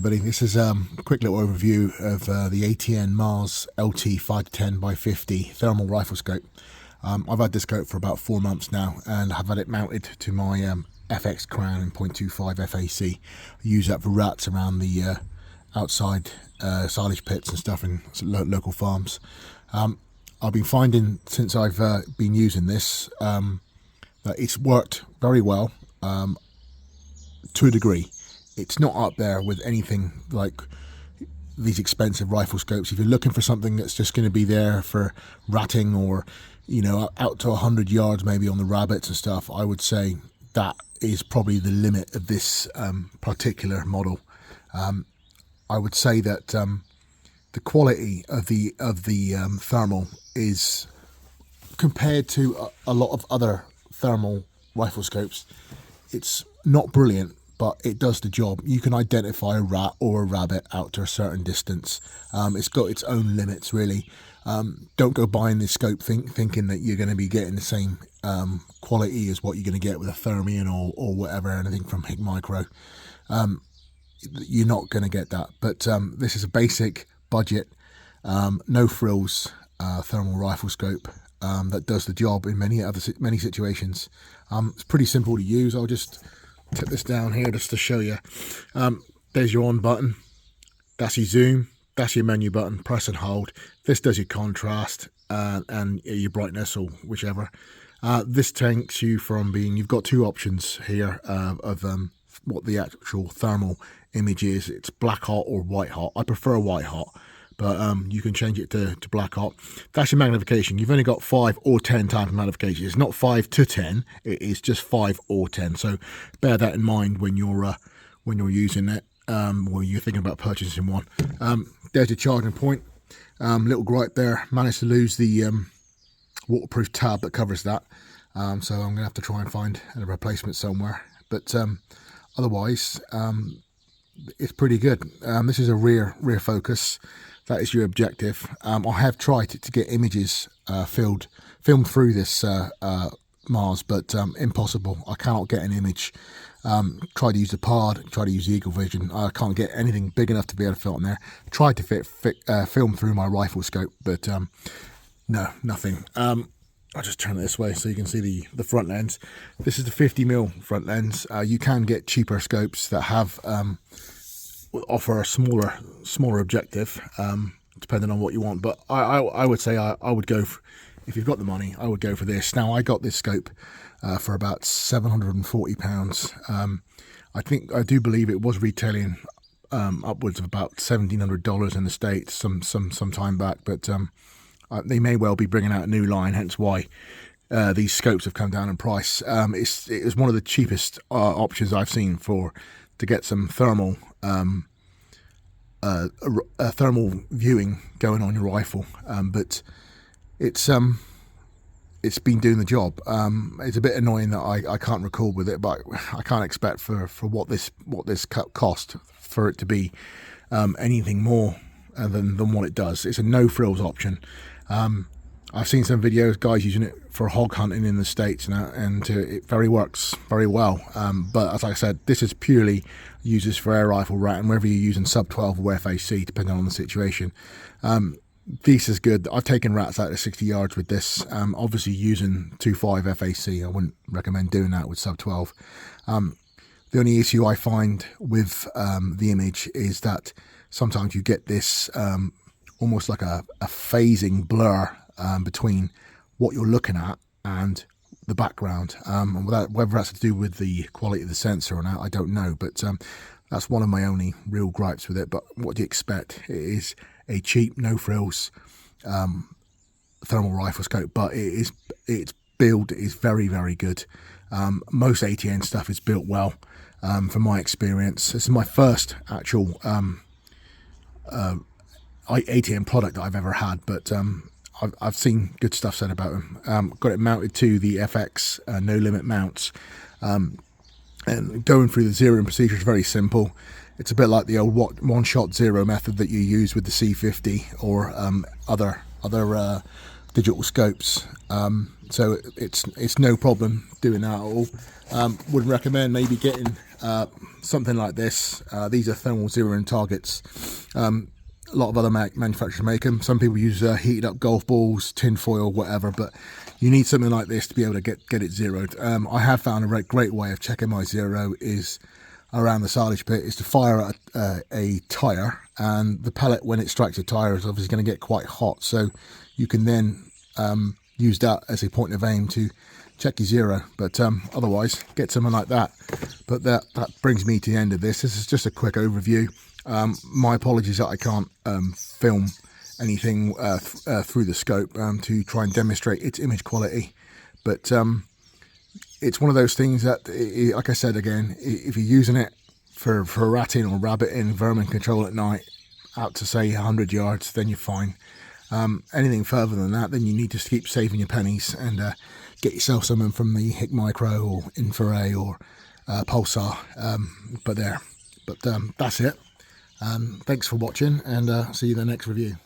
everybody. This is a quick little overview of the ATN Mars LT 510x50 thermal rifle scope. I've had this scope for about 4 months now and have had it mounted to my FX Crown in .25 FAC. I use that for rats around the outside silage pits and stuff in local farms. I've been finding since I've been using this that it's worked very well to a degree. It's not up there with anything like these expensive rifle scopes. If you're looking for something that's just going to be there for ratting or, you know, out to 100 yards maybe on the rabbits and stuff, I would say that is probably the limit of this particular model. I would say that the quality of the thermal is, compared to a lot of other thermal rifle scopes, it's not brilliant, but it does the job. You can identify a rat or a rabbit out to a certain distance. It's got its own limits, really. Don't go buying this scope thinking that you're going to be getting the same quality as what you're going to get with a Thermion or whatever, anything from Hick Micro. You're not going to get that. But this is a basic budget, no frills thermal rifle scope that does the job in many situations. It's pretty simple to use. I'll just tip this down here just to show you. There's your on button, that's your zoom, that's your menu button, press and hold. This does your contrast and your brightness or whichever. This takes you from being, you've got two options here of what the actual thermal image is. It's black hot or white hot. I prefer white hot, but you can change it to black hot. That's your magnification. You've only got 5 or 10 times magnification. It's not 5 to 10. It is just 5 or 10. So bear that in mind when you're using it, or you're thinking about purchasing one. There's your charging point. Little gripe there. Managed to lose the waterproof tab that covers that. So I'm gonna have to try and find a replacement somewhere. But otherwise, it's pretty good. This is a rear focus. That is your objective. I have tried to get images filmed through this Mars, but impossible. I cannot get an image. Try to use the PARD, try to use the Eagle Vision. I can't get anything big enough to be able to fit on there. Tried to film through my rifle scope, but no, nothing. I'll just turn it this way so you can see the front lens. This is the 50mm front lens. You can get cheaper scopes that have offer a smaller objective, depending on what you want. But I would say I would go for, if you've got the money, I would go for this. Now, I got this scope for about £740. I do believe it was retailing upwards of about $1,700 in the States some time back, but they may well be bringing out a new line, hence why these scopes have come down in price. It was one of the cheapest options I've seen to get some thermal thermal viewing going on your rifle, but it's been doing the job. It's a bit annoying that I can't record with it, but I can't expect for what this cost for it to be anything more than what it does. It's a no frills option. I've seen some videos, guys using it for hog hunting in the States now, and it works very well. But as I said, this is purely uses for air rifle ratting, whether you're using sub 12 or FAC, depending on the situation. This is good. I've taken rats out to 60 yards with this. Obviously using 2.5 FAC, I wouldn't recommend doing that with sub 12. The only issue I find with the image is that sometimes you get this almost like a phasing blur between what you're looking at and the background, and whether that's to do with the quality of the sensor or not, I don't know, but that's one of my only real gripes with it. But what do you expect? It is a cheap, no frills thermal rifle scope, but its build is very, very good. Most ATN stuff is built well, from my experience. This is my first actual ATN product that I've ever had, but I've seen good stuff said about them. Got it mounted to the FX no limit mounts, and going through the zeroing procedure is very simple. It's a bit like the old one shot zero method that you use with the C50 or other digital scopes, so it's no problem doing that at all. Would recommend maybe getting something like this. These are thermal zeroing targets. A lot of other manufacturers make them. Some people use heated up golf balls, tin foil, whatever, but you need something like this to be able to get it zeroed. I have found a great way of checking my zero is around the silage pit is to fire a tire, and the pellet, when it strikes a tire, is obviously going to get quite hot, so you can then use that as a point of aim to check your zero. But otherwise, get something like that. But that brings me to the end of this. This is just a quick overview. My apologies that I can't film anything through the scope to try and demonstrate its image quality, but it's one of those things that, like I said again, if you're using it for ratting or rabbiting, vermin control at night, out to say 100 yards, then you're fine. Anything further than that, then you need to keep saving your pennies and get yourself something from the HIK Micro or Infiray or Pulsar. But that's it. Thanks for watching, and see you in the next review.